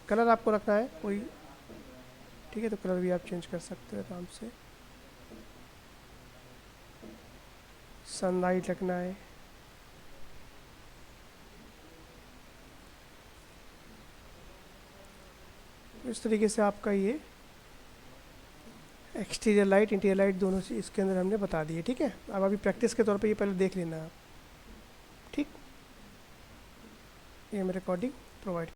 कलर आपको रखना है कोई, ठीक है, तो कलर भी आप चेंज कर सकते हो आराम से। सनलाइट रखना है, इस तरीके से आपका ये एक्सटीरियर लाइट इंटीरियर लाइट दोनों से इसके अंदर हमने बता दिए। ठीक है, अब अभी प्रैक्टिस के तौर पे ये पहले देख लेना आप। ठीक, ये मैं रिकॉर्डिंग प्रोवाइड